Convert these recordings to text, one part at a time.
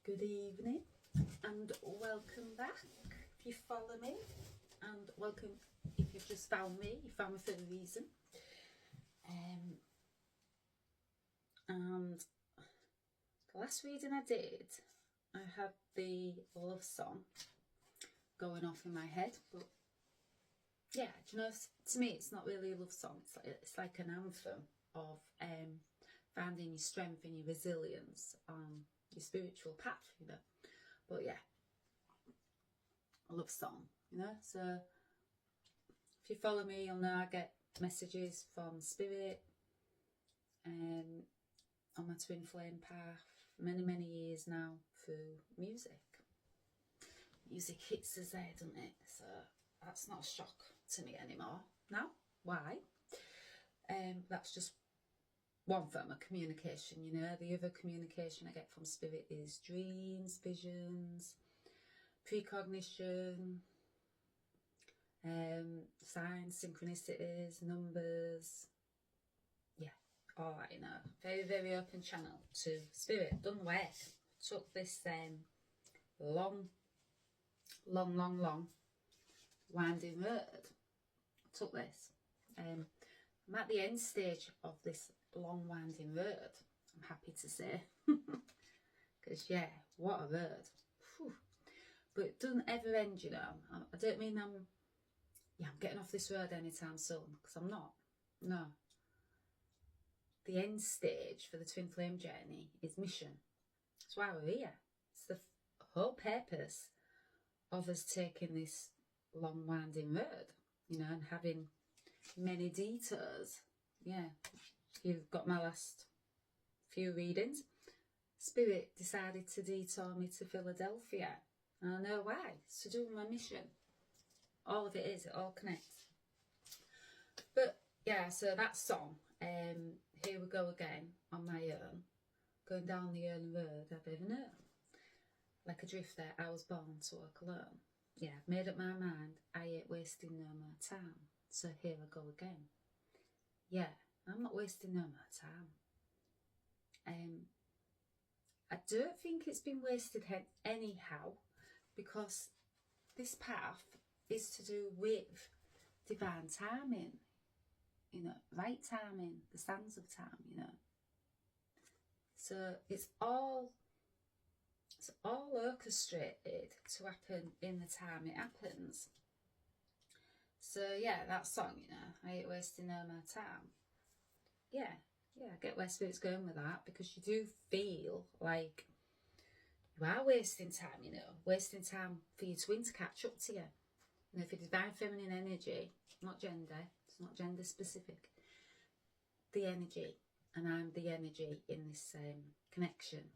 Good evening and welcome back if you follow me, and welcome if you've just found me. You found me for a reason. And the last reading I did, I had the love song going off in my head, but yeah, do you know, to me it's not really a love song. It's like an anthem of finding your strength and your resilience on your spiritual path, you know. But yeah, a love song, you know. So if you follow me, you'll know I get messages from spirit on my Twinflame path many years now through music. Music hits us there, doesn't it? So that's not a shock to me anymore now. Why? That's just one form of communication, you know. The other communication I get from spirit is dreams, visions, precognition, signs, synchronicities, numbers. Yeah, all that, you know. Very open channel to spirit. Done the work. Took this long winding road. Took this. I'm at the end stage of this long winding road, I'm happy to say. Because yeah, what a road. Whew. But it doesn't ever end, you know. I don't mean I'm getting off this road anytime soon, because I'm not. No. The end stage for the Twinflame journey is mission. That's why we're here. It's the whole purpose of us taking this long winding road, you know, and having many detours. Yeah, you've got my last few readings. Spirit decided to detour me to Philadelphia, and I know why. It's to do with my mission. All of it is, it all connects. But yeah, so that song, Here We Go Again, on my own, going down the early road I've ever known. Like a drifter, I was born to walk alone. Yeah, I've made up my mind, I ain't wasting no more time. So here I go again. Yeah, I'm not wasting no more time. I don't think it's been wasted anyhow, because this path is to do with divine timing, you know, right timing, the sands of time, you know. So it's all orchestrated to happen in the time it happens. So yeah, that song, you know, I ain't wasting no more time. Yeah, I get where spirit's going with that, because you do feel like you are wasting time, you know, wasting time for your twin to catch up to you. You know, for divine feminine energy, not gender, it's not gender specific, the energy, and I'm the energy in this connection.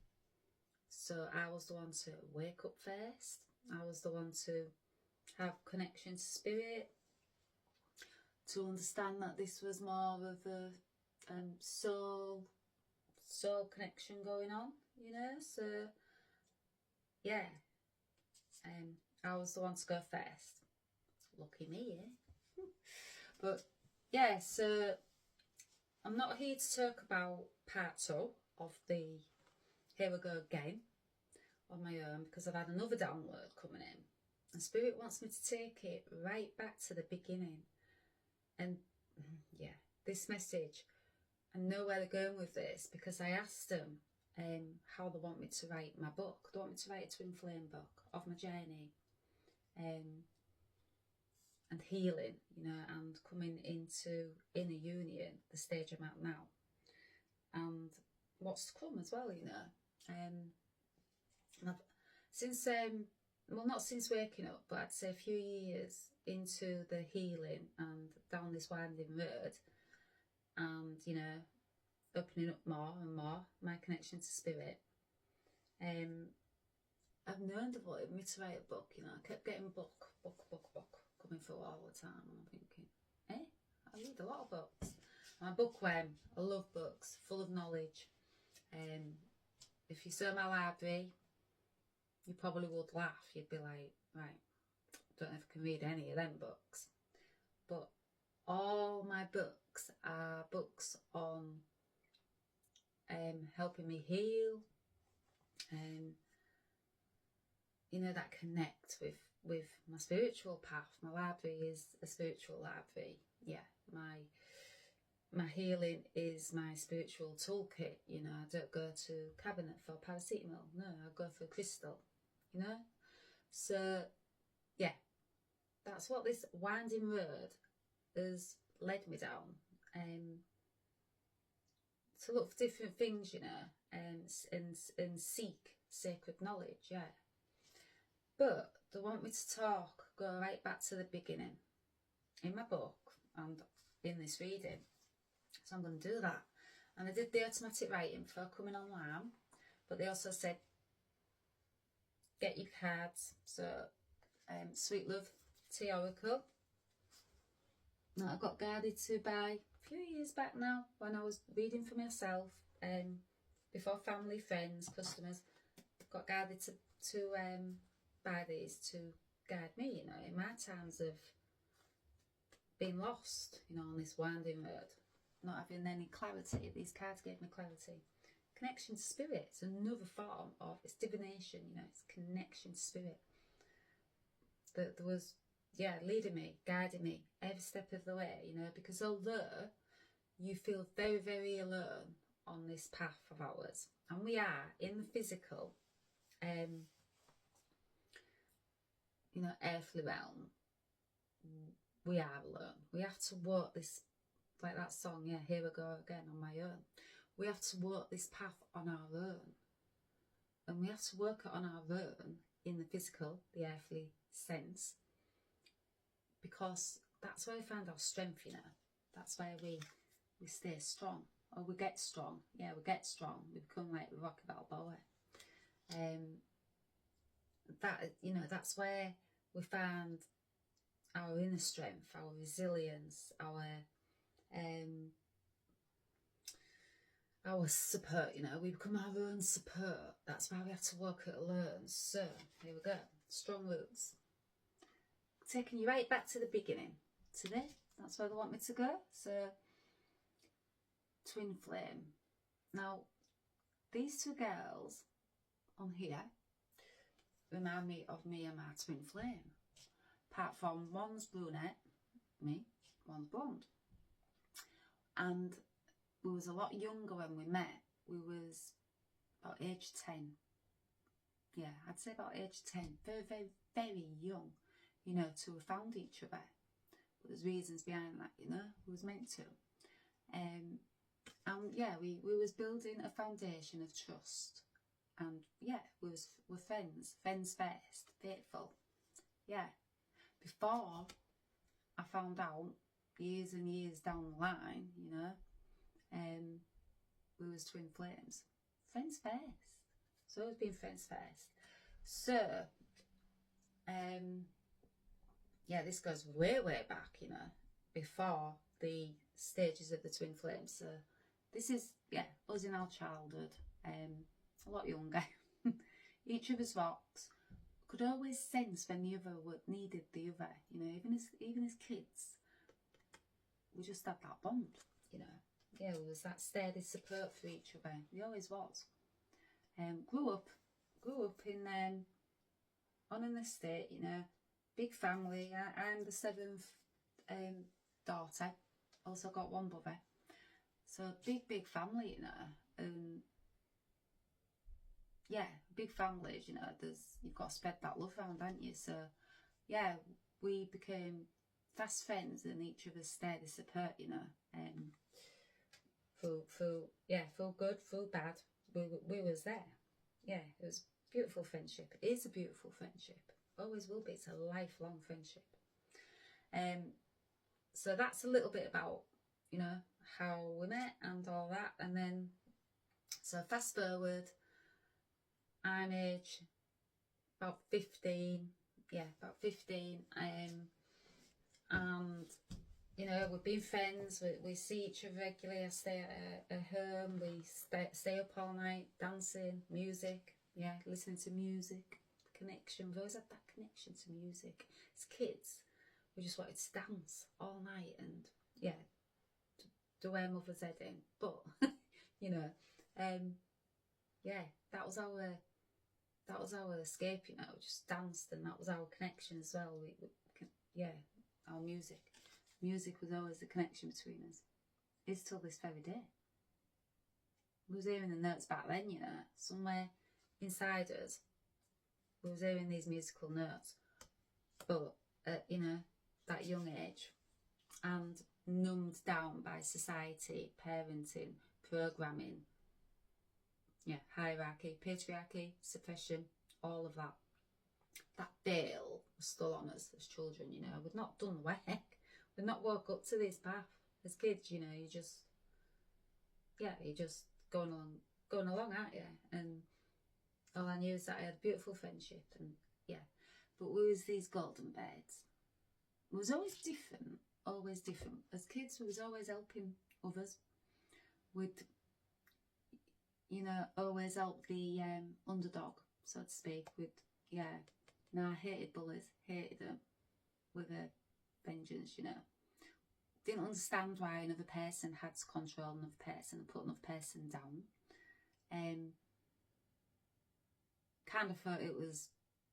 So I was the one to wake up first. I was the one to have connection to spirit, to understand that this was more of a soul connection going on, you know. So yeah, I was the one to go first. Lucky me, eh? But yeah, so I'm not here to talk about part 2 of the Here We Go Again on my own, because I've had another download coming in, and spirit wants me to take it right back to the beginning. And yeah, this message, I know where they're going with this, because I asked them how they want me to write my book. They want me to write a Twinflame book of my journey and healing, you know, and coming into inner union, the stage I'm at now, and what's to come as well, you know. And I've, since well, not since waking up, but I'd say a few years into the healing and down this winding road, and you know, opening up more and more my connection to spirit, I've known they wanted me to write a book, you know. I kept getting book coming through all the time, and I'm thinking, I read a lot of books. I'm a bookworm. I love books, full of knowledge. If you saw my library, you probably would laugh. You'd be like, right, don't know if I can read any of them books. But all my books are books on helping me heal, you know, that connect with my spiritual path. My library is a spiritual library. Yeah, my healing is my spiritual toolkit. You know, I don't go to cabinet for paracetamol. No, I go for crystal. You know, so yeah, that's what this winding road has led me down. To look for different things, you know, and seek sacred knowledge. Yeah, but they want me to go right back to the beginning in my book and in this reading. So I'm going to do that. And I did the automatic writing before coming online, but they also said, get your cards. So, Sweet Love Tea Oracle. That I got guided to by a few years back now when I was reading for myself, before family, friends, customers. Got guided to buy these to guide me, you know, in my times of being lost, you know, on this winding road, not having any clarity. These cards gave me clarity. Connection to spirit. It's another form of, it's divination, you know, it's connection to spirit. That there was, yeah, leading me, guiding me every step of the way, you know, because although you feel very, very alone on this path of ours, and we are in the physical, you know, earthly realm, we are alone. We have to walk this, like that song, yeah, here we go again on my own. We have to walk this path on our own. And we have to work it on our own in the physical, the earthly sense, because that's where we find our strength, you know. That's where we stay strong, or we get strong. Yeah, we get strong. We become like Rocky Balboa. That, you know, that's where we find our inner strength, our resilience, our support, you know. We become our own support. That's why we have to work it alone. So here we go, strong roots, taking you right back to the beginning today. That's where they want me to go. So Twinflame. Now these two girls on here remind me of me and my twin flame, apart from one's brunette, me, one's blonde. And we was a lot younger when we met. We was about age 10. Yeah, I'd say about age 10. Very, very, very young, you know, to have found each other. But there's reasons behind that, you know, we was meant to. And yeah, we was building a foundation of trust. And yeah, we're friends first, faithful. Yeah. Before I found out, years and years down the line, you know, we was twin flames. Friends first. It's always been friends first. So, yeah, this goes way, way back, you know, before the stages of the twin flames. So this is, yeah, us in our childhood, a lot younger. Each of us rocks. Could always sense when the other needed the other, you know, even as kids. We just had that bond, you know. Yeah, there was that steady support for each other. We always was. Grew up in on an estate, you know, big family. I'm the 7th daughter. Also got one brother. So big family, you know. And yeah, big families, you know. You've got to spread that love around, haven't you? So yeah, we became fast friends, and each of us steady support, you know. Feel good, feel bad. We was there. Yeah, it was beautiful friendship. It is a beautiful friendship. Always will be. It's a lifelong friendship. So that's a little bit about, you know, how we met and all that. And then, so fast forward, I'm age about 15. Yeah, about 15. And you know, we've been friends, we see each other regularly. I stay at home, we stay up all night, dancing, music, yeah, listening to music, connection. We've always had that connection to music. As kids, we just wanted to dance all night and, yeah, do our mother's head in. But, you know, yeah, that was that was our escape, you know. We just danced, and that was our connection as well. Yeah, our music. Music was always the connection between us. It's till this very day. We was hearing the notes back then, you know, somewhere inside us. We was hearing these musical notes, but at, you know, that young age, and numbed down by society, parenting, programming, yeah, hierarchy, patriarchy, suppression, all of that. That veil was still on us as children, you know. We'd not done the work. We'd not woke up to this path. As kids, you know, you're just going along, aren't you? And all I knew is that I had a beautiful friendship, and yeah. But we was these golden birds. It was always different, always different. As kids, we was always helping others. We'd, you know, always help the underdog, so to speak. No, I hated bullies, hated them with a vengeance, you know. Didn't understand why another person had to control another person and put another person down. Kind of thought it was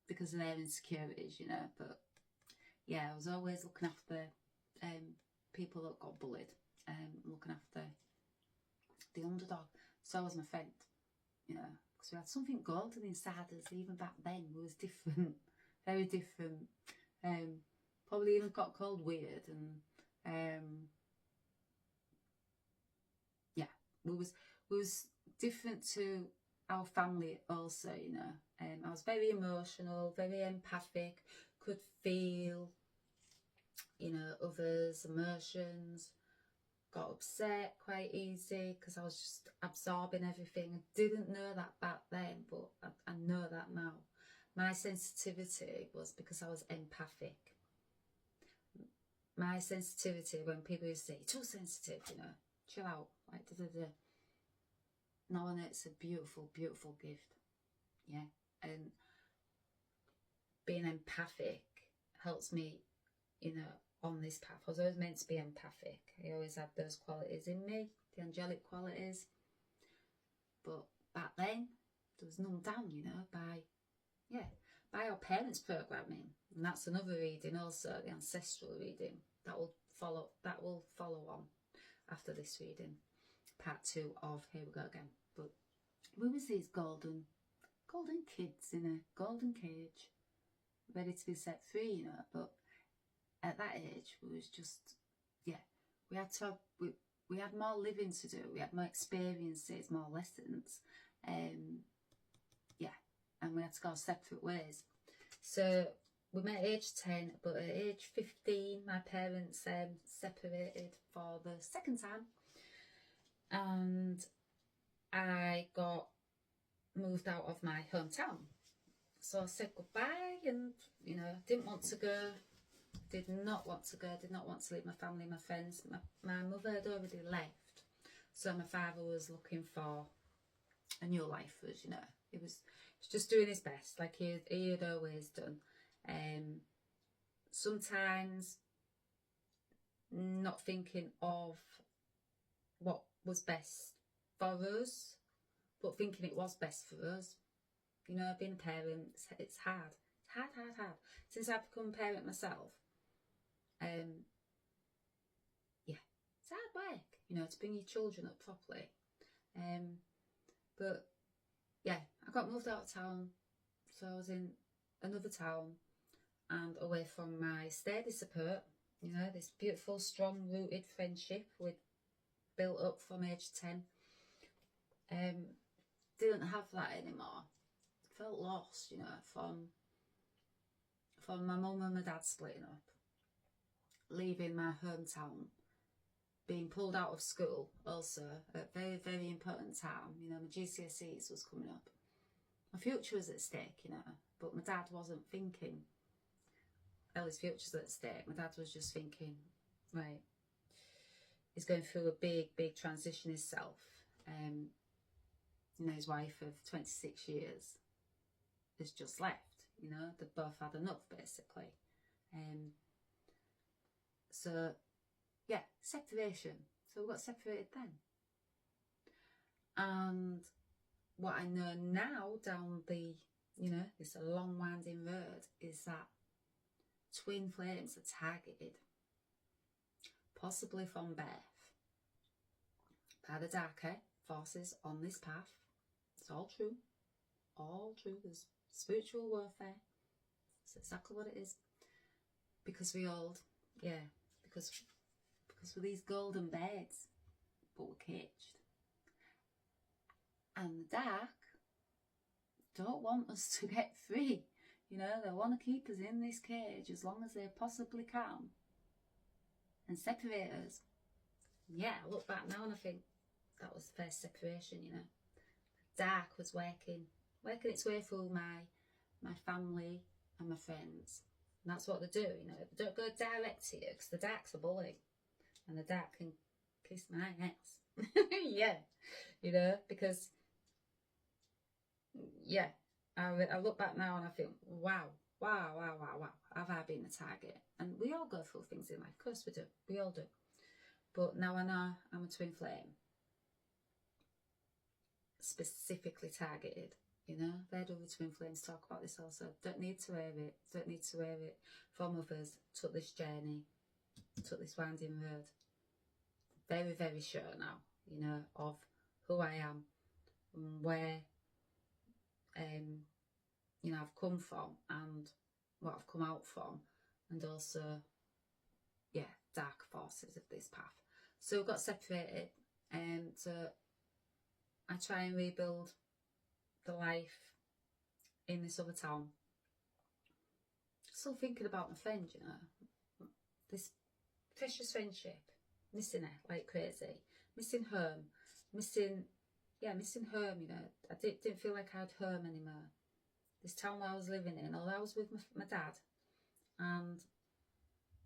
because of their insecurities, you know, but yeah, I was always looking after people that got bullied, looking after the underdog. So was my friend, you know, because we had something golden inside us. Even back then, we was different, very different. Probably even got called weird, and yeah, we was different to our family also, you know. I was very emotional, very empathic, could feel, you know, others' emotions. Got upset quite easy because I was just absorbing everything. I didn't know that back then, but I know that now. My sensitivity was because I was empathic. My sensitivity, when people used to say, you're too sensitive, you know, chill out, like da-da-da. No, and it's a beautiful, beautiful gift, yeah. And being empathic helps me, you know, on this path. I was always meant to be empathic. I always had those qualities in me, the angelic qualities. But back then, there was none down, you know, by our parents' programming. And that's another reading also, the ancestral reading. That will follow on after this reading. Part 2 of Here We Go Again. But we was these golden kids in a golden cage, ready to be set free, you know. But at that age, we was just, yeah, we had more living to do. We had more experiences, more lessons, yeah, and we had to go separate ways. So we met at age 10, but at age 15, my parents separated for the second time, and I got moved out of my hometown. So I said goodbye, and, you know, didn't want to go. Did not want to go, did not want to leave my family, my friends. My mother had already left, so my father was looking for a new life for us, you know. He was just doing his best, like he had always done. Sometimes not thinking of what was best for us, but thinking it was best for us. You know, being a parent, it's hard. It's hard. Since I've become a parent myself, yeah, it's hard work, you know, to bring your children up properly. But yeah, I got moved out of town, so I was in another town and away from my steady support, you know, this beautiful, strong rooted friendship we'd built up from age 10. Didn't have that anymore. Felt lost, you know, from my mum and my dad splitting up, leaving my hometown, being pulled out of school also at a very, very important time. You know, my GCSEs was coming up. My future was at stake, you know, but my dad wasn't thinking, Ellie's future's at stake. My dad was just thinking, right, he's going through a big, big transition himself. You know, his wife of 26 years has just left, you know, they've both had enough, basically. So, yeah, separation. So we got separated then. And what I know now, down the you know, this long winding road, is that twin flames are targeted, possibly from birth, by the darker forces on this path. It's all true. All true. There's spiritual warfare. That's exactly what it is. Because we all, yeah, because we're these golden birds, but we're caged. And the dark don't want us to get free. You know, they want to keep us in this cage as long as they possibly can and separate us. Yeah, I look back now and I think that was the first separation, you know. Dark was working its way through my family and my friends. And that's what they do, you know. They don't go direct to you because the dark's a bully. And the dark can kiss my ass. Yeah, you know, because, yeah, I look back now and I think, wow, have I been a target? And we all go through things in life, of course we do, we all do. But now I know I'm a twin flame, specifically targeted, you know. I've heard other twin flames talk about this also. Don't need to wear it from others. Took this journey, took this winding road. Very, very sure now, you know, of who I am and where, you know, I've come from and what I've come out from, and also, yeah, dark forces of this path. So we got separated, so I try and rebuild the life in this other town. Still thinking about my friend, you know, this precious friendship, missing her like crazy, missing home, missing home, you know. I didn't feel like I had home anymore. This town where I was living in, although I was with my dad and,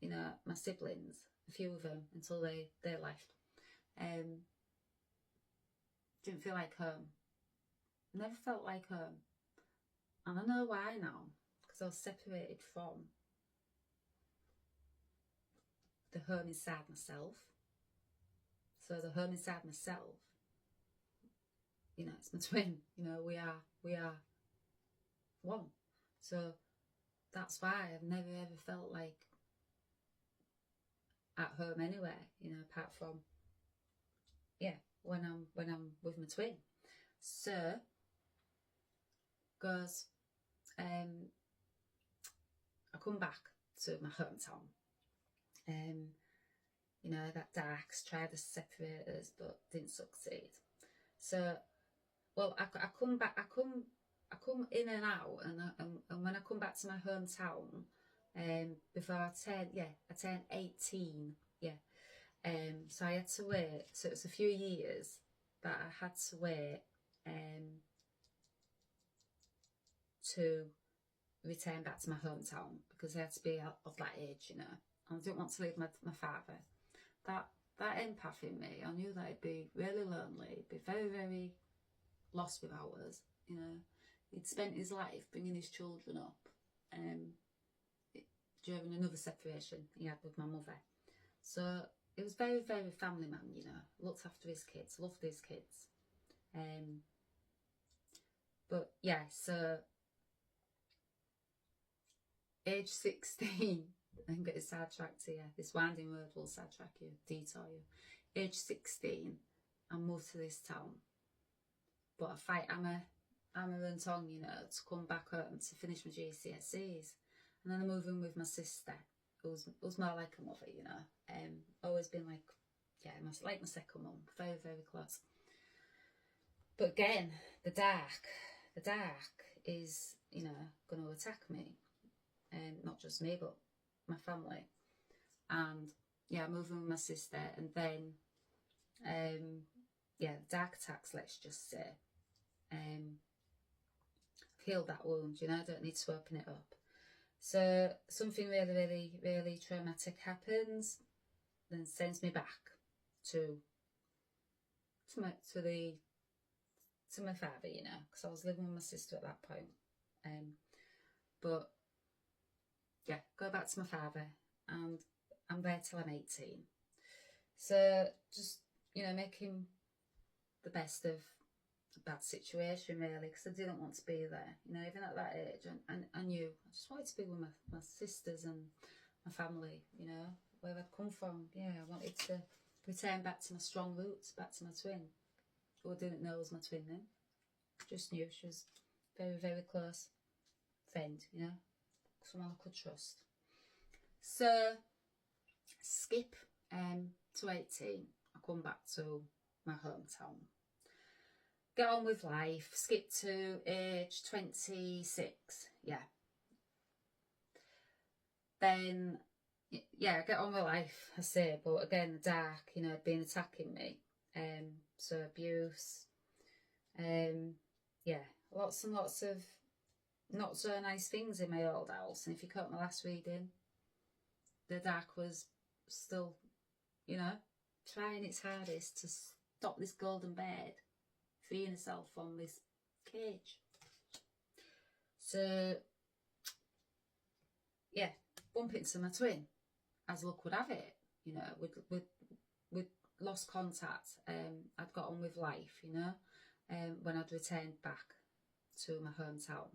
you know, my siblings, a few of them, until they left, didn't feel like home. Never felt like home. And I know why now, because I was separated from the home inside myself. So the home inside myself, you know, it's my twin. You know, we are one. So that's why I've never ever felt like at home anywhere, you know, apart from, yeah, when I'm with my twin. So goes, I come back to my hometown. You know, that darks tried to separate us but didn't succeed. So, well, I come back, I come in and out, and when I come back to my hometown, before I turned 18, yeah. So I had to wait. So it was a few years that I had to wait to return back to my hometown, because I had to be of that age, you know. And I didn't want to leave my father. That empath in me, I knew that he'd be really lonely, be very, very lost without us, you know. He'd spent his life bringing his children up during another separation he had with my mother. So he was very, very family man, you know. Looked after his kids, loved his kids. But yeah, so age 16, I'm getting sidetracked here. This winding road will sidetrack you, detour you. Age 16, I moved to this town. But I fight hammer and tongue, you know, to come back home to finish my GCSEs. And then I moved in with my sister, who was more like a mother, you know. Always been like, yeah, like my second mum, very, very close. But again, the dark is, you know, going to attack me. Not just me, but my family. And yeah, moving with my sister, and then yeah, dark attacks, let's just say. I've healed that wound, you know, I don't need to open it up. So something really, really, really traumatic happens, then sends me back to my father, you know, because I was living with my sister at that point. But yeah, go back to my father, and I'm there till I'm 18. So just, you know, making the best of bad situation really, because I didn't want to be there, you know, even at that age. And I knew I just wanted to be with my sisters and my family, you know, where I'd come from. Yeah, I wanted to return back to my strong roots, back to my twin, who I didn't know was my twin then. Just knew she was very, very close friend, you know, someone I could trust. So skip to 18, I come back to my hometown, get on with life, skip to age 26, yeah. Then, yeah, get on with life, I say, but again, the dark, you know, been attacking me. So abuse, yeah, lots and lots of not so nice things in my old house. And if you caught my last reading, the dark was still, you know, trying its hardest to stop this golden bird freeing herself from this cage. So, yeah, bump into my twin, as luck would have it. You know, we'd lost contact. I'd got on with life, you know, when I'd returned back to my hometown.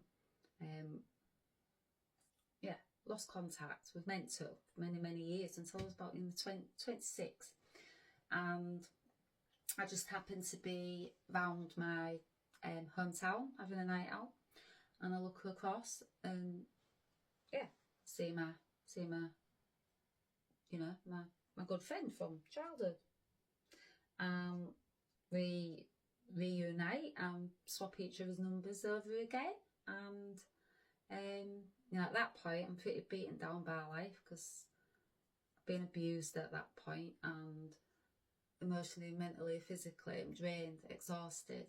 Yeah, lost contact. We've meant to for many, many years, until I was about in the 26. And I just happened to be round my hometown having a night out, and I look across and yeah, see my you know, my good friend from childhood. We reunite and swap each other's numbers over again, and you know, at that point I'm pretty beaten down by life, because I've been abused at that point, and emotionally, mentally, physically, I'm drained, exhausted,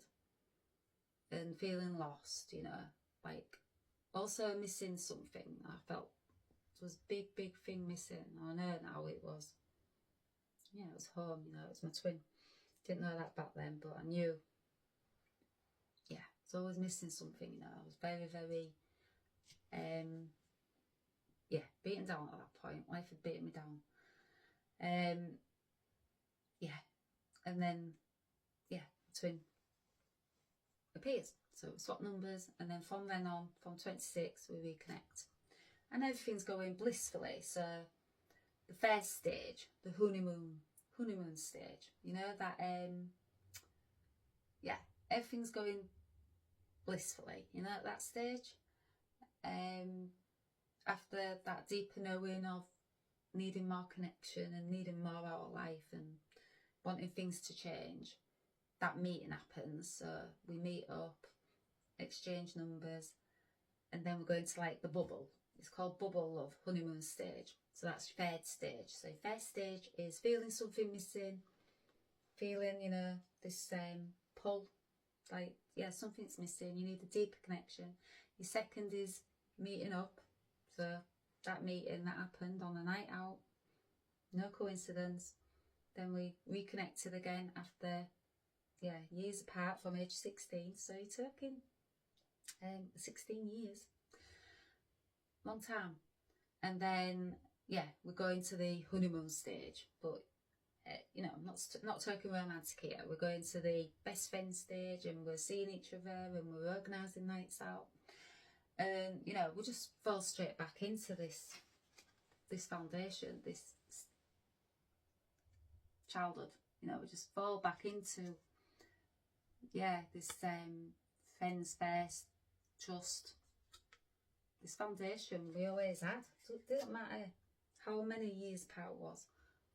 and feeling lost, you know, like also missing something. I felt it was a big thing missing. I know now it was, yeah, it was home, you know, it was my twin. Didn't know that back then, but I knew, yeah, I was always missing something, you know. I was very, very, yeah, beaten down at that point. Life had beaten me down. Yeah, and then, yeah, twin appears. So we swap numbers, and then from then on, from 26, we reconnect. And everything's going blissfully. So the first stage, the honeymoon stage, you know, that, yeah, everything's going blissfully, you know, at that stage. After that deeper knowing of needing more connection and needing more out of life and wanting things to change, that meeting happens. So we meet up, exchange numbers, and then we're going to like the bubble. It's called bubble love, honeymoon stage. So that's third stage. So first stage is feeling something missing, feeling, you know, this pull, like, yeah, something's missing, you need a deeper connection. Your second is meeting up. So that meeting that happened on a night out, no coincidence. Then we reconnected again after, yeah, years apart from age 16. So you're talking 16 years, long time. And then, yeah, we're going to the honeymoon stage, but you know, not talking romantic here. We're going to the best friend stage, and we're seeing each other, and we're organising nights out, and you know, we'll just fall straight back into this foundation, this childhood. You know, we just fall back into, yeah, this friends first, trust, this foundation we always had. So it didn't matter how many years apart it was,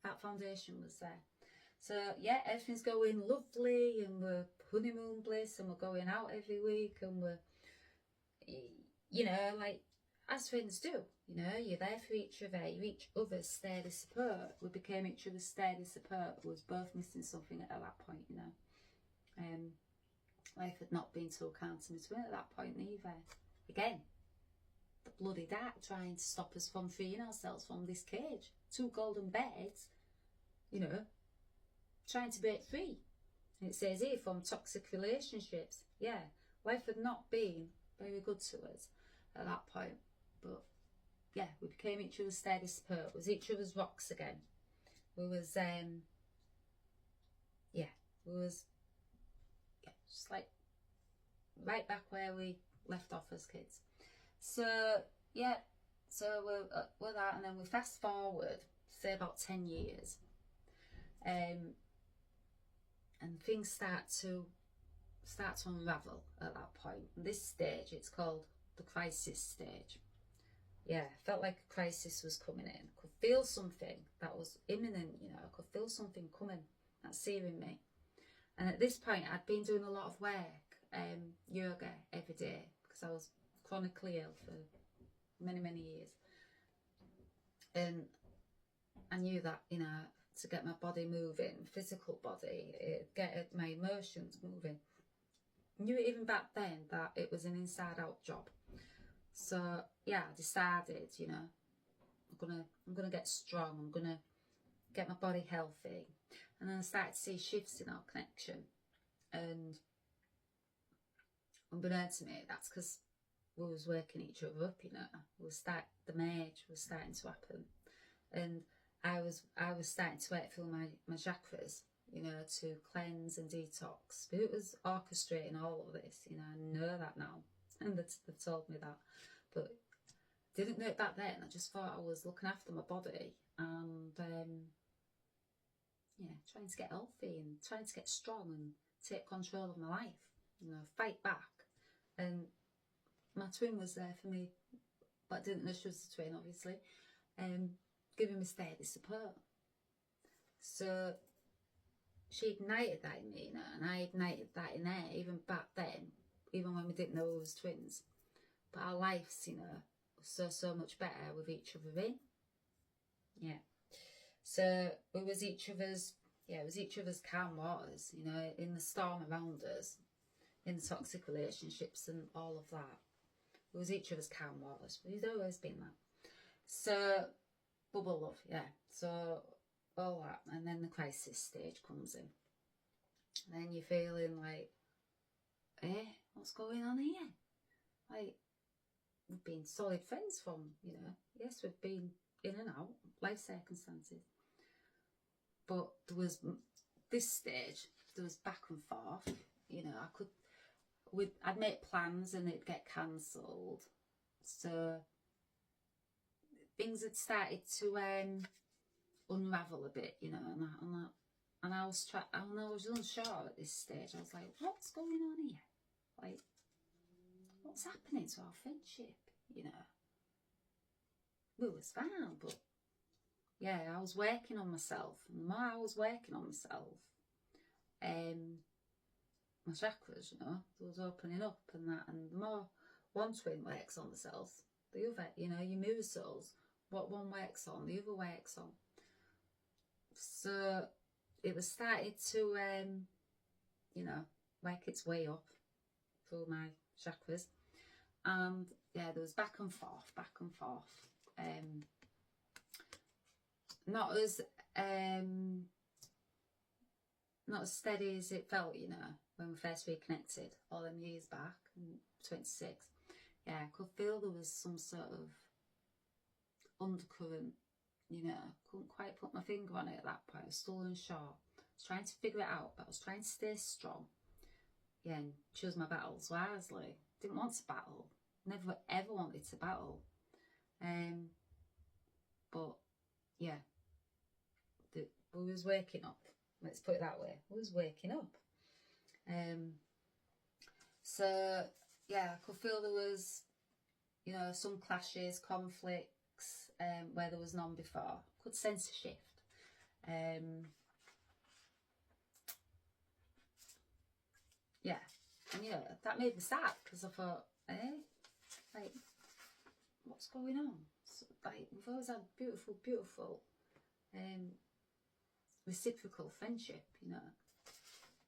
that foundation was there. So yeah, everything's going lovely, and we're honeymoon bliss, and we're going out every week, and we're, you know, like as friends do, you know, you're there for each other, you're each other's steady support. We became each other's steady support. We was both missing something at that point, you know. Life had not been so kind to me at that point either. Again, the bloody dark trying to stop us from freeing ourselves from this cage. Two golden birds, you know, trying to break free. And it says here, from toxic relationships. Yeah, life had not been very good to us at that point. But yeah, we became each other's steady support. Was each other's rocks again. We was, yeah, we was, yeah, just like right back where we left off as kids. So yeah, so we're that, and then we fast forward, say about 10 years, and things start to unravel at that point. This stage, it's called the crisis stage. Yeah, felt like a crisis was coming in. I could feel something that was imminent, you know. I could feel something coming, that's searing me. And at this point, I'd been doing a lot of work, yoga every day, because I was chronically ill for many, many years. And I knew that, you know, to get my body moving, physical body, get my emotions moving. I knew even back then that it was an inside-out job. So yeah, I decided, you know, I'm gonna get strong. I'm gonna get my body healthy. And then I started to see shifts in our connection. And unbeknownst to me, that's because we was working each other up, you know. The merge was starting to happen. And I was starting to work through my chakras, you know, to cleanse and detox. But it was orchestrating all of this, you know. I know that now, and they've told me that, but didn't know it back then. I just thought I was looking after my body and yeah, trying to get healthy and trying to get strong and take control of my life, you know, fight back. And my twin was there for me, but I didn't know she was a twin, obviously, giving me steady support. So she ignited that in me, you know, and I ignited that in her, even back then, even when we didn't know we was twins. But our lives, you know, were so much better with each other in. Yeah. So it was each other's calm waters, you know, in the storm around us, in the toxic relationships and all of that. It was each other's calm waters. We've always been that. So, bubble love, yeah. So, all that. And then the crisis stage comes in. And then you're feeling like, what's going on here? Like, we've been solid friends from, you know, yes, we've been in and out, life circumstances. But there was this stage, there was back and forth, you know. I'd make plans and it'd get cancelled. So things had started to unravel a bit, you know, and I was unsure at this stage. I was like, what's going on here? Like, what's happening to our friendship, you know? We was fine, but yeah, I was working on myself. And the more I was working on myself, my chakras, you know, they was opening up and that. And the more one twin works on themselves, the other, you know, your mirror souls, what one works on, the other works on. So it was started to, you know, work its way up through my chakras. And yeah, there was back and forth. Not as steady as it felt, you know, when we first reconnected all them years back in 26. Yeah, I could feel there was some sort of undercurrent, you know. Couldn't quite put my finger on it at that point. I was still unsure. I was trying to figure it out, but I was trying to stay strong. Yeah, and choose my battles wisely. Didn't want to battle. Never ever wanted to battle. But yeah, we was waking up. Let's put it that way. We was waking up. So yeah, I could feel there was, you know, some clashes, conflicts, where there was none before. Could sense a shift. Yeah, and yeah, that made me sad because I thought, like, what's going on? So, like, we've always had beautiful, reciprocal friendship, you know.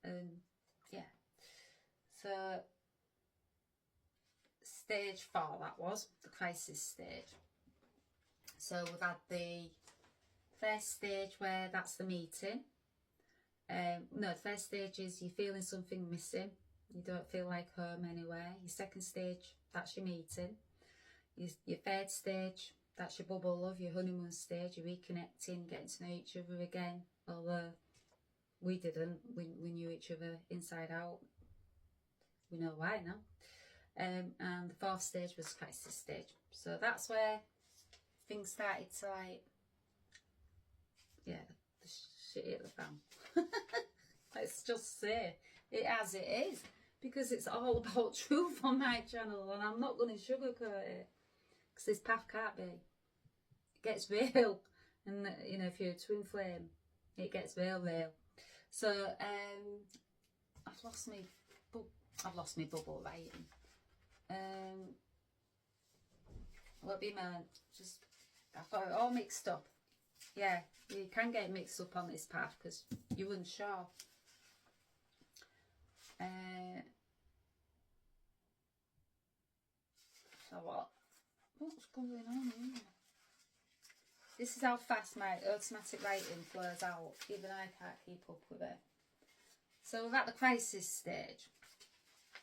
And yeah, so stage 4, that was the crisis stage. So we've had the first stage where that's the meeting. No, the first stage is you're feeling something missing. You don't feel like home anywhere. Your second stage, that's your meeting. Your third stage, that's your bubble love, your honeymoon stage. You're reconnecting, getting to know each other again. Although we didn't. We knew each other inside out. we know why now. And the fourth stage was crisis stage. So that's where things started to like, yeah, the shit hit the fan. Let's just say it as it is, because it's all about truth on my channel, and I'm not going to sugarcoat it, because this path can't be. It gets real, and you know, if you're a twin flame, it gets real. So I've lost my bubble writing. What be meant? Just I've got it all mixed up. Yeah, you can get mixed up on this path because you weren't sure. So what's going on here? This is how fast my automatic writing flows out. Even I can't keep up with it. So we're at the crisis stage,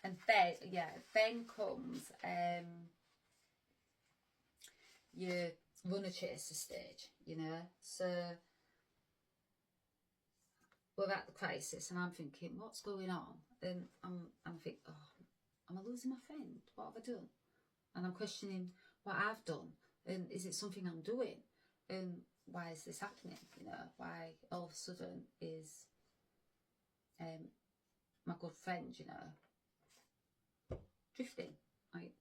and then comes your runner chaser stage. You know, so we're at the crisis, and I'm thinking, what's going on? And I'm thinking, oh, am I losing my friend? What have I done? And I'm questioning what I've done, and is it something I'm doing? And why is this happening? You know, why all of a sudden is my good friend, you know, drifting? Like,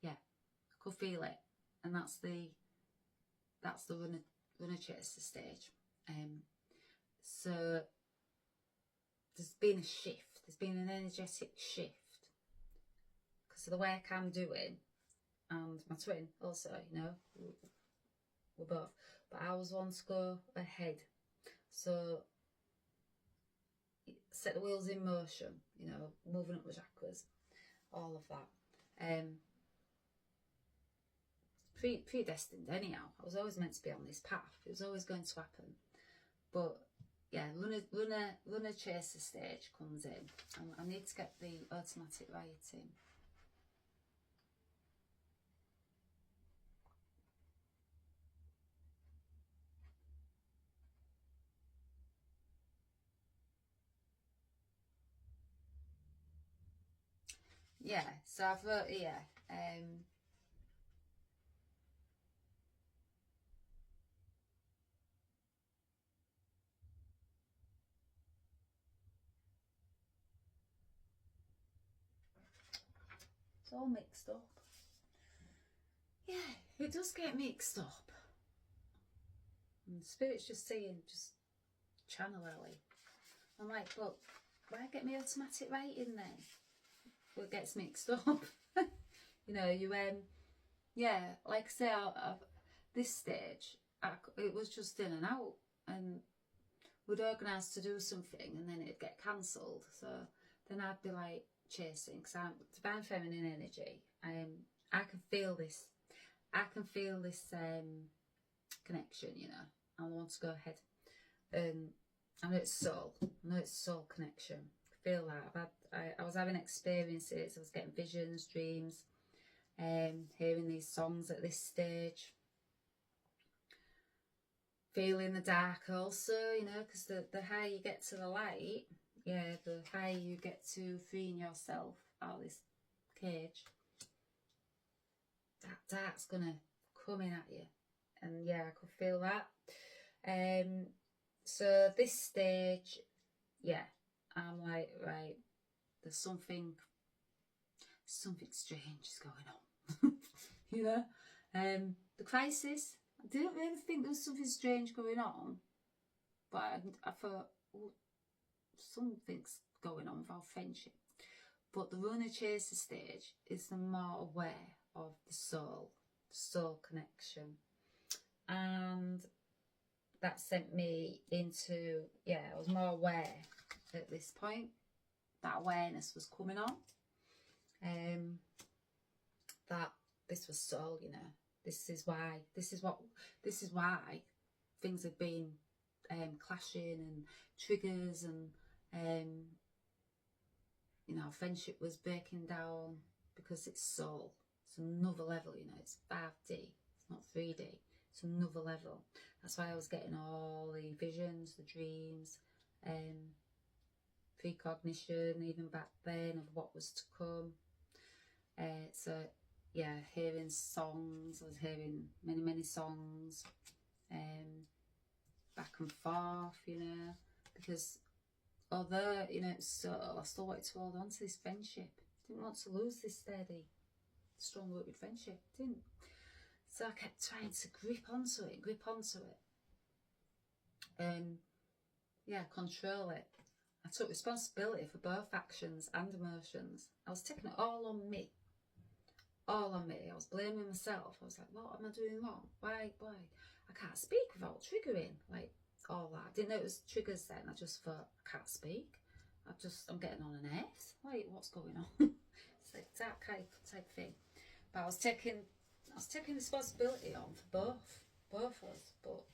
yeah, I could feel it, and that's the runner chaser stage. So there's been a shift. There's been an energetic shift because of the work I'm doing, and my twin also, you know, we're both. But I was one to go ahead, so set the wheels in motion, you know, moving up the chakras, all of that. Predestined anyhow. I was always meant to be on this path. It was always going to happen. But yeah, runner chaser stage comes in. I need to get the automatic writing. Yeah, so I've wrote here. It's all mixed up. Yeah, it does get mixed up. And Spirit's just saying, just channel Ellie. I'm like, well, why get me automatic writing then? Well, it gets mixed up. You know, yeah, like I say, this stage, it was just in and out, and we'd organise to do something, and then it'd get cancelled. So then I'd be like chasing, because I'm divine feminine energy. I can feel this. I can feel this connection. You know, I want to go ahead, and I know it's soul. I know it's soul connection. I feel that. I was having experiences. I was getting visions, dreams, hearing these songs at this stage. Feeling the dark also, you know, because the higher you get to the light, yeah, the higher you get to freeing yourself out of this cage. That dark's gonna come in at you, and yeah, I could feel that. So this stage, yeah, I'm like, right, there's something strange is going on. You know, the crisis, I didn't really think there was something strange going on, but I thought, oh, something's going on with our friendship. But the runner chaser stage is the more aware of the soul connection, and that sent me into, yeah, I was more aware at this point. That awareness was coming on, that this was soul, you know. This is why things have been clashing and triggers, and you know, friendship was breaking down because it's soul. It's another level, you know. It's 5D. It's not 3D. It's another level. That's why I was getting all the visions, the dreams, precognition even back then of what was to come. So yeah, hearing songs, I was hearing many songs, back and forth, you know, because although, you know, so I still wanted to hold on to this friendship. Didn't want to lose this steady, strong rooted friendship. Didn't. So I kept trying to grip onto it, and yeah, control it. I took responsibility for both actions and emotions. I was taking it all on me. All on me. I was blaming myself. I was like, what am I doing wrong? Why? I can't speak without triggering. Like, all that. I didn't know it was triggers then. I just thought, I can't speak. I'm getting on an F. Wait, what's going on? It's like that type thing. But I was taking responsibility on for both of us. But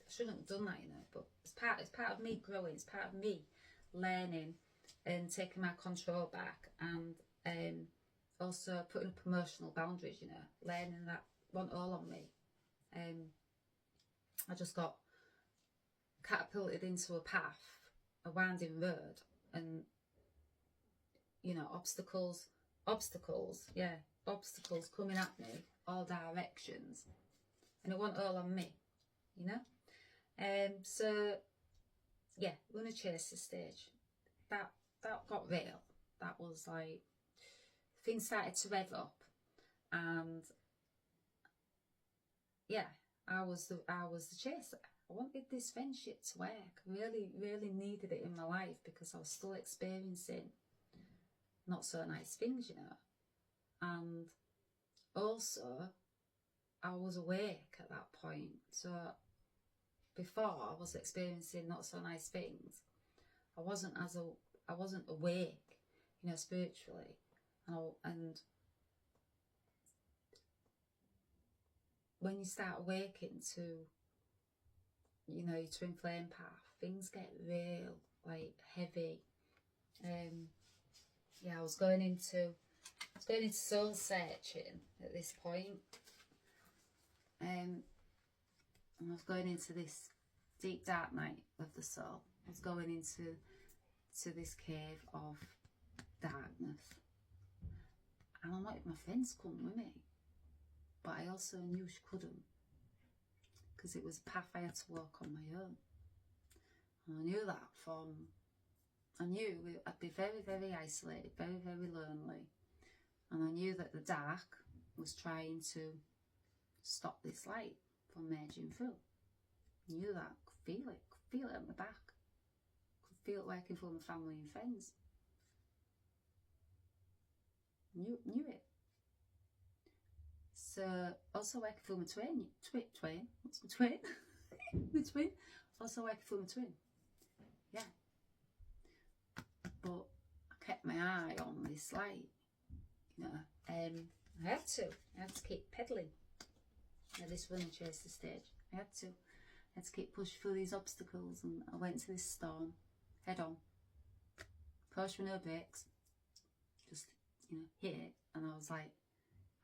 I shouldn't have done that, you know. But it's part of me growing. It's part of me learning and taking my control back, and also putting up emotional boundaries, you know, learning that wasn't all on me. I just got catapulted into a path, a winding road, and, you know, obstacles coming at me, all directions, and it wasn't all on me, you know. So yeah, runner chaser stage, that got real. That was like, things started to rev up, and yeah, I was the chaser. I wanted this friendship to work. Really needed it in my life, because I was still experiencing not so nice things, you know. And also, I was awake at that point. So before I was experiencing not so nice things, I wasn't awake, you know, spiritually, and when you start awakening to, you know, your twin flame path, things get real, like, heavy. Yeah, I was going into soul searching at this point. And I was going into this deep dark night of the soul. I was going into this cave of darkness, and I wanted my friends to come with me, but I also knew she couldn't, because it was a path I had to walk on my own. And I knew that I'd be very isolated, very lonely, and I knew that the dark was trying to stop this light from merging through. I knew that. Could feel it at my back. Could feel it working for my family and friends. Knew it. So also working for my twin. What's my twin? My twin. Also working for my twin. Yeah. But I kept my eye on this light, you know. I had to keep pedaling at this runner chaser stage. I had to keep pushing through these obstacles, and I went to this storm head on, pushed with no brakes, just, you know, hit it. And I was like,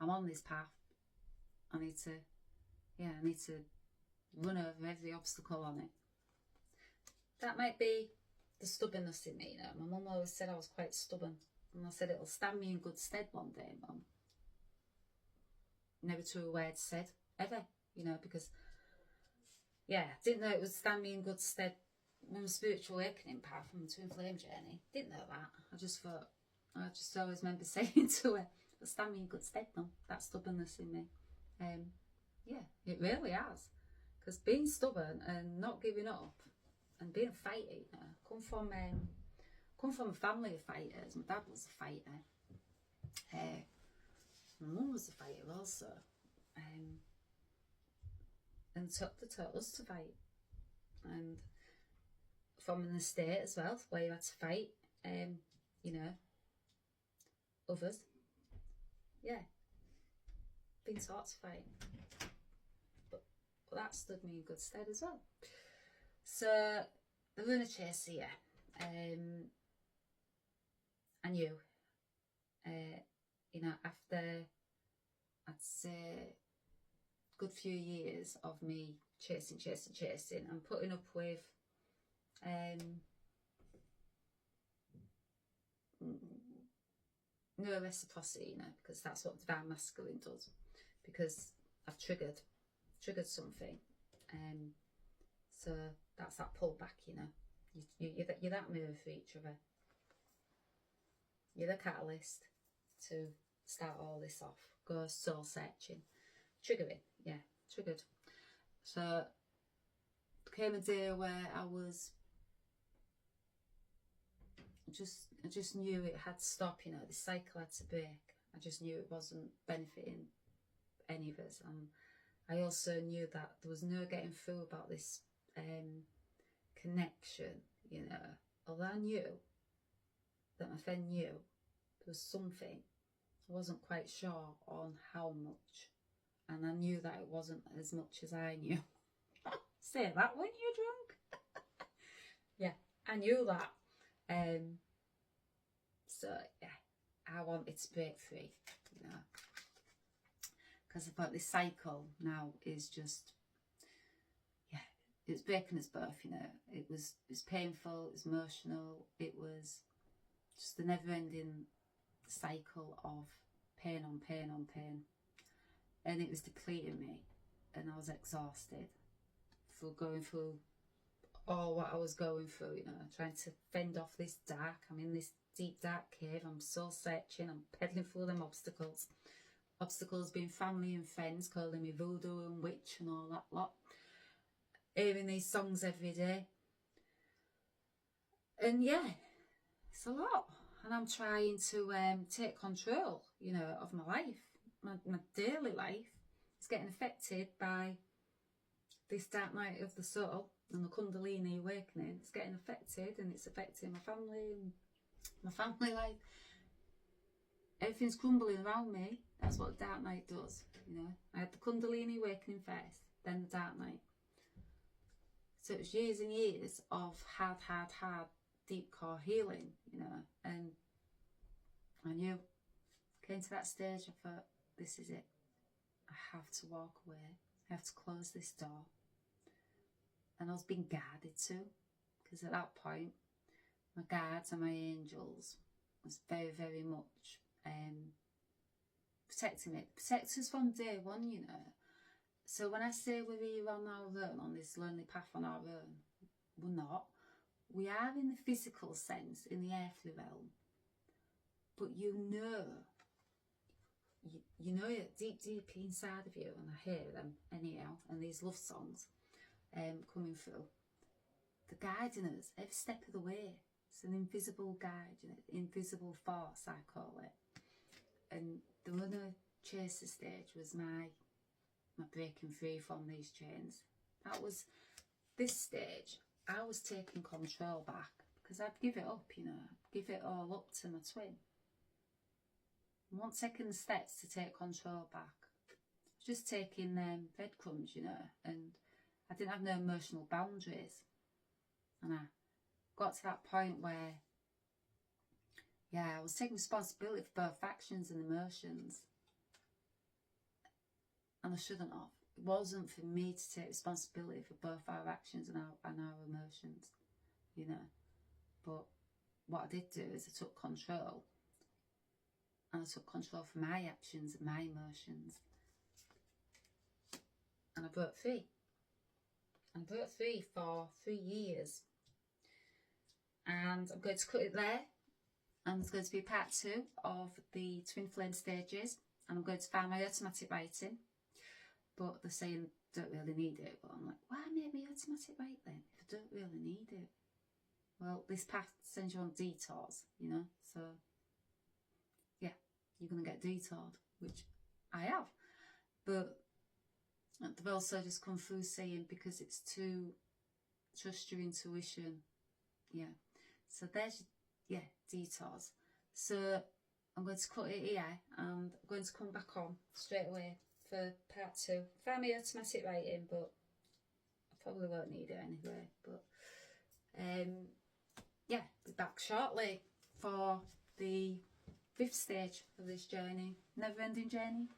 I'm on this path. I need to run over every obstacle on it. That might be the stubbornness in me, you know. My mum always said I was quite stubborn, and I said it'll stand me in good stead one day, Mum. Never to a word said, ever, you know, because, yeah, didn't know it would stand me in good stead on a spiritual awakening path from the twin flame journey. Didn't know that. I just always remember saying to her, it'll stand me in good stead, Mum, that stubbornness in me. Yeah, it really has. Because being stubborn and not giving up and being a fighter, you know, come from a family of fighters. My dad was a fighter. My mum was a fighter also. And taught us to fight. And from an estate as well, where you had to fight, you know, others. Yeah. Been taught to fight. But that stood me in good stead as well. So the runner chaser, yeah. I knew, you know, after, I'd say, a good few years of me chasing and putting up with no reciprocity, you know, because that's what divine masculine does. Because I've triggered something, so that's that pullback, you know. You're that mirror for each other. You're the catalyst to start all this off. Go soul searching, triggering, yeah, triggered. So there came a day where I just knew it had to stop, you know, the cycle had to break. I just knew it wasn't benefiting any of us. And I also knew that there was no getting through about this connection, you know. Although I knew that my friend knew there was something, I wasn't quite sure on how much. And I knew that it wasn't as much as I knew. Say that when you're drunk. Yeah, I knew that. So yeah, I wanted to break free, you know, because I thought this cycle now is just, yeah, it's breaking us both, you know. It was painful, it was emotional, it was just the never-ending cycle of pain on pain on pain, and it was depleting me, and I was exhausted for going through all what I was going through, you know, trying to fend off this dark. I'm in this deep dark cave, I'm soul searching, I'm peddling through them obstacles being family and friends calling me voodoo and witch and all that lot, hearing these songs every day, and yeah, it's a lot. And I'm trying to take control, you know, of my life. My daily life is getting affected by this dark night of the soul and the Kundalini awakening. It's getting affected, and it's affecting my family and my family life. Everything's crumbling around me. That's what the dark night does, you know. I had the Kundalini awakening first, then the dark night. So it was years and years of hard, deep core healing, you know. And I knew, came to that stage, I thought, this is it. I have to walk away. I have to close this door. And I was being guarded too, because at that point, my guards and my angels was very, very much protecting me. Protect us from day one, you know. So when I say we're here on our own, on this lonely path on our own, we're not. We are in the physical sense, in the earthly realm. But you know it deep inside of you, and I hear them anyhow, and these love songs coming through. They're guiding us every step of the way. It's an invisible guide, you know, invisible force, I call it. And the other chaser stage was my breaking free from these chains. That was this stage. I was taking control back, because I'd give it up, you know, give it all up to my twin. I wasn't taking the steps to take control back. Just taking breadcrumbs, you know, and I didn't have no emotional boundaries. And I got to that point where, yeah, I was taking responsibility for both actions and emotions. And I shouldn't have. It wasn't for me to take responsibility for both our actions and our emotions, you know. But what I did do is I took control. And I took control for my actions and my emotions. And I broke free. And I broke free for 3 years. And I'm going to cut it there. And there's going to be part 2 of the Twinflame stages. And I'm going to find my automatic writing. But they're saying don't really need it. But I'm like, why maybe automatic write then if I don't really need it? Well, this path sends you on detours, you know. So yeah, you're going to get detoured, which I have. But they've also just come through saying because it's to trust your intuition. Yeah. So there's, yeah, detours. So I'm going to cut it here, and I'm going to come back on straight away for part 2. Find me automatic writing, but I probably won't need it anyway. But yeah, be back shortly for the 5th stage of this journey, never-ending journey.